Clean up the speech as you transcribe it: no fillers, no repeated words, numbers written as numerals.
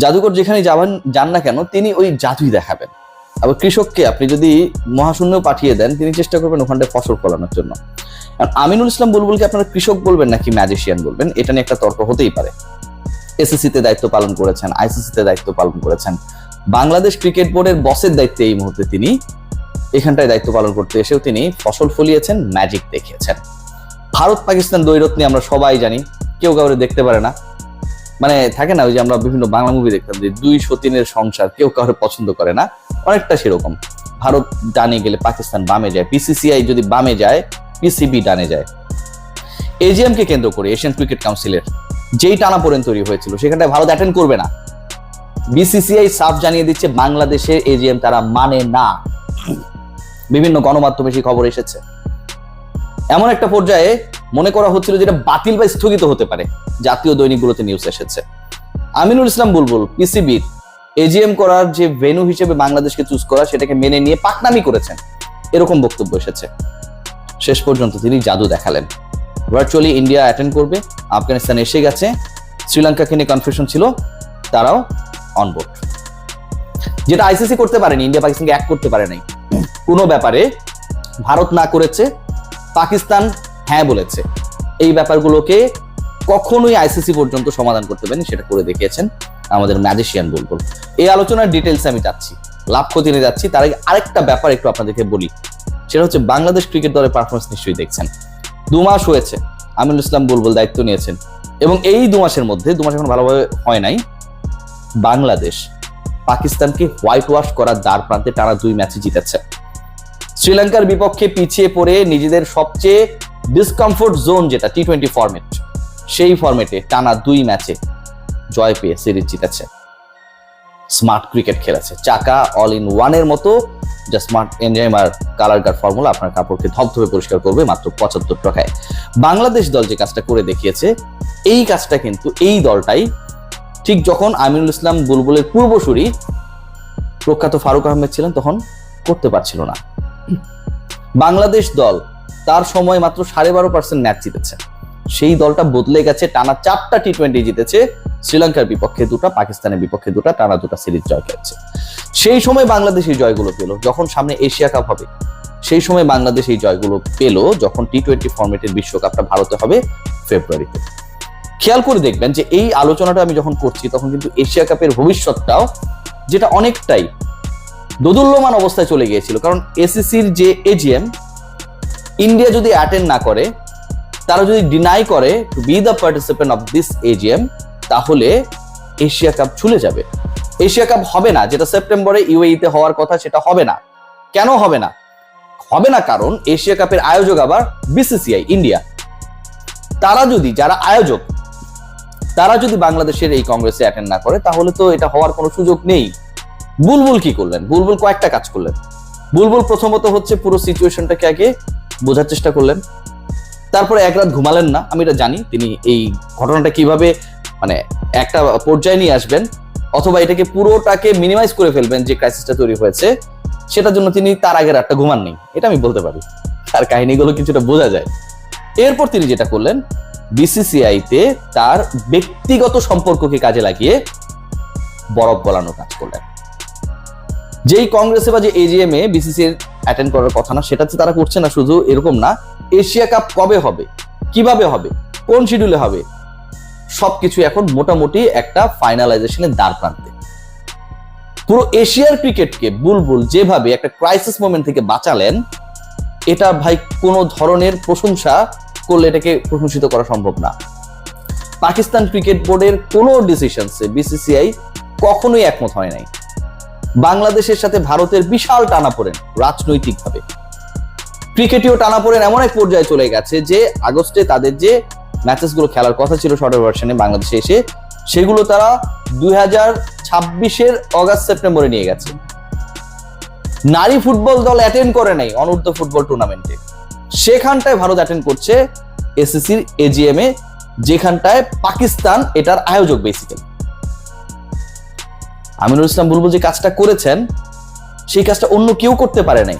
জাদুকর যেখানে যান না কেন তিনি ওই জাদুই দেখাবেন। আবার কৃষককে আপনি যদি মহাশূন্য পাঠিয়ে দেন তিনি চেষ্টা করবেন ওখানটায় ফসল ফলানোর জন্য। আমিনুল ইসলাম বুলবুলকে আপনারা কৃষক বলবেন নাকি ম্যাজিশিয়ান বলবেন, এটা নিয়ে একটা তর্ক হতেই পারে। এসএসসি তে দায়িত্ব পালন করেছেন, আইসিসি তে দায়িত্ব পালন করেছেন, বাংলাদেশ ক্রিকেট বোর্ডের বসের দায়িত্বে এই মুহূর্তে তিনি এখানটায় দায়িত্ব পালন করতে এসেও তিনি ফসল ফলিয়েছেন, ম্যাজিক দেখিয়েছেন। ভারত পাকিস্তান দ্বৈরথ নিয়ে আমরা সবাই জানি, কেউ কাউরে দেখতে পারে না। মানে থাকে না ওই যে আমরা বিভিন্ন বাংলা মুভি দেখতাম যে দুই সতীনের সংসার, কেউ কাউরে পছন্দ করে না, অনেকটা সেরকম। ভারত ডানে গেলে পাকিস্তান বামে যায়, পিসিসিআই যদি বামে যায় পিসিবি ডানে যায়। এজিএম কে কেন্দ্র করে এশিয়ান ক্রিকেট কাউন্সিলের যেই টানাপোড়েন তৈরি হয়েছিল সেখানটায় ভারত অ্যাটেন্ড করবে না। বিসিসিআই সাফ জানিয়ে দিচ্ছে বাংলাদেশে এজিএম তারা মানে না। বিভিন্ন গণমাধ্যমে সেই খবর এসেছে। এমন একটা পর্যায়ে মনে করা হচ্ছিল যেটা বাতিল বা স্থগিত হতে পারে, জাতীয় দৈনিকগুলোতে নিউজ এসেছে। আমিনুল ইসলাম বুলবুল পিসিবির এজিএম করার যে ভেন্যু হিসেবে বাংলাদেশকে চুজ করা সেটাকে মেনে নিয়ে পাকনামি করেছেন, এরকম বক্তব্য এসেছে। শেষ পর্যন্ত তিনি জাদু দেখালেন। ভার্চুয়ালি ইন্ডিয়া অ্যাটেন্ড করবে, আফগানিস্তান এসে গেছে, শ্রীলঙ্কাকে নিয়ে কনফিউশন ছিল, তারাও অনবোর্ড। যেটা আইসিসি করতে পারেনি, ইন্ডিয়া পাকিস্তানকে এক করতে পারে নাই। কোনো ব্যাপারে ভারত না করেছে, পাকিস্তান হ্যাঁ বলেছে। এই ব্যাপারগুলোকে কখনোই আইসিসি পর্যন্ত সমাধান করতে পারেনি, সেটা করে দেখিয়েছেন আমাদের ম্যাজিশিয়ান বুলবুল। এই আলোচনার ডিটেলস আমি যাচ্ছি, লাভ ক্ষতি নিয়ে যাচ্ছি। তার আগে আরেকটা ব্যাপার একটু আপনাদেরকে বলি, সেটা হচ্ছে বাংলাদেশ ক্রিকেট দলের পারফরমেন্স নিশ্চয়ই দেখছেন। 2 মাস হয়েছে আমিনুল ইসলাম বুলবুল দায়িত্ব নিয়েছেন, এবং এই 2 মাসের মধ্যে 2 মাস এখন ভালোভাবে হয় নাই, বাংলাদেশ পাকিস্তানকে হোয়াইট ওয়াশ করার দ্বার প্রান্তে টানা 2 ম্যাচে জিতেছে। শ্রীলঙ্কার বিপক্ষে পিছিয়ে পড়ে নিজেদের সবচেয়ে ডিসকমফোর্ট জোন যেটা টি20 ফরম্যাট, সেই ফরম্যাটে টানা 2 ম্যাচে জয় পেয়ে সিরিজ জিতেছে। স্মার্ট ক্রিকেট খেলেছে, চাকা অল ইন ওয়ানের মতো, যা স্মার্ট এনজাইমার কালার গার্ড ফর্মুলা আপনার কাপড়কে ধবধবে পরিষ্কার করবে মাত্র 75 টাকায়। বাংলাদেশ দল যে কাজটা করে দেখিয়েছে, এই কাজটা কিন্তু এই দলটাই ঠিক যখন আমিনুল ইসলাম বুলবুলের পূর্বসূরি প্রখ্যাত ফারুক আহমেদ ছিলেন তখন করতে পারছিল না। বাংলাদেশ দল তার সময় মাত্র 12.5% ম্যাচ জিতেছে, সেই দলটা বদলে গেছে, টানা 4টা টি20 জিতেছে, শ্রীলঙ্কার বিপক্ষে 2টা, পাকিস্তানের বিপক্ষে 2টা, টানা 2টা সিরিজ জয় পেয়েছে। সেই সময় বাংলাদেশ এই জয়গুলো পেল যখন সামনে এশিয়া কাপ হবে, সেই সময় বাংলাদেশ এই জয়গুলো পেল যখন টি20 ফরম্যাটের বিশ্বকাপটা ভারতে হবে ফেব্রুয়ারিতে। খেয়াল করে দেখবেন যে এই আলোচনাটা আমি যখন করছি তখন কিন্তু এশিয়া কাপের ভবিষ্যৎটাও যেটা অনেকটাই দোদুল্যমান অবস্থায় চলে গিয়েছিল, কারণ এসিসির যে এজিএম ইন্ডিয়া যদি অ্যাটেন্ড না করে, তারা যদি ডিনাই করে to be the participant of this AGM, তাহলে এশিয়া কাপ চলে যাবে। এশিয়া কাপ হবে না, যেটা সেপ্টেম্বরে ইউএইতে হওয়ার কথা সেটা হবে না। কেন হবে না? হবে না কারণ এশিয়া কাপের আয়োজক আবার বিসিসিআই ইন্ডিয়া। তারা যদি, যারা আয়োজক, তারা যদি বাংলাদেশের এই কংগ্রেসে অ্যাটেন্ড না করে তাহলে তো এটা হওয়ার কোনো সুযোগ নেই। বুলবুল কি করলেন? বুলবুল কয়েকটা কাজ করলেন। বুলবুল প্রথমত হচ্ছে পুরো সিচুয়েশনটাকে আগে বোঝার চেষ্টা করলেন, তারপরে এক রাত ঘুমালেন না। আমি এটা জানি তিনি এই ঘটনাটা কিভাবে মানে একটা পর্যায়ে নিয়ে আসবেন অথবা এটাকে পুরোটাকে মিনিমাইজ করে ফেলবেন যে ক্রাইসিসটা তৈরি হয়েছে, সেটার জন্য তিনি তার আগের রাতটা ঘুমান নেই, এটা আমি বলতে পারি। তার কাহিনীগুলো কিছুটা বোঝা যায়। এরপর তিনি যেটা করলেন, বিসিসিআইতে তার ব্যক্তিগত সম্পর্ককে কাজে লাগিয়ে বরফ গলানোর কাজ করলেন। যেই কংগ্রেসে বা যে এজিএম এ বিসিসিআই অ্যাটেন্ড করার কথা না, সেটাতে তারা করছে না। শুধু এরকম না, এশিয়া কাপ কবে হবে, কিভাবে হবে, কোন শিডিউলে হবে, সবকিছু এখন মোটামুটি একটা ফাইনালাইজেশনের দ্বার প্রান্তে। পুরো এশিয়ার ক্রিকেটকে বুলবুল যেভাবে একটা ক্রাইসিস মোমেন্ট থেকে বাঁচালেন, এটা ভাই কোনো ধরনের প্রশংসা করলে এটাকে প্রশংসিত করা সম্ভব না। পাকিস্তান ক্রিকেট বোর্ডের কোনো ডিসিশনসে বিসিসিআই কখনোই একমত হয় নাই। বাংলাদেশের সাথে ভারতের বিশাল টানাপোড়েন রাজনৈতিকভাবে, ক্রিকেটীয় টানাপোড়েন এমন এক পর্যায়ে চলে গেছে যে আগস্টে তাদের যে ম্যাচেসগুলো খেলার কথা ছিল শর্টের ভার্সনে বাংলাদেশে এসে, সেগুলো তারা 2026-এর অগাস্ট সেপ্টেম্বরে নিয়ে গেছে। নারী ফুটবল দল অ্যাটেন্ড করে নাই অনূর্ধ্ব ফুটবল টুর্নামেন্টে, সেখানটায় ভারত অ্যাটেন্ড করছে এসএসসির এজিএম এ, যেখানটায় পাকিস্তান এটার আয়োজক বেসিক্যালি। আমিনুল ইসলাম বুলবুল যে কাজটা করেছেন সেই কাজটা অন্য কেউ করতে পারে নাই।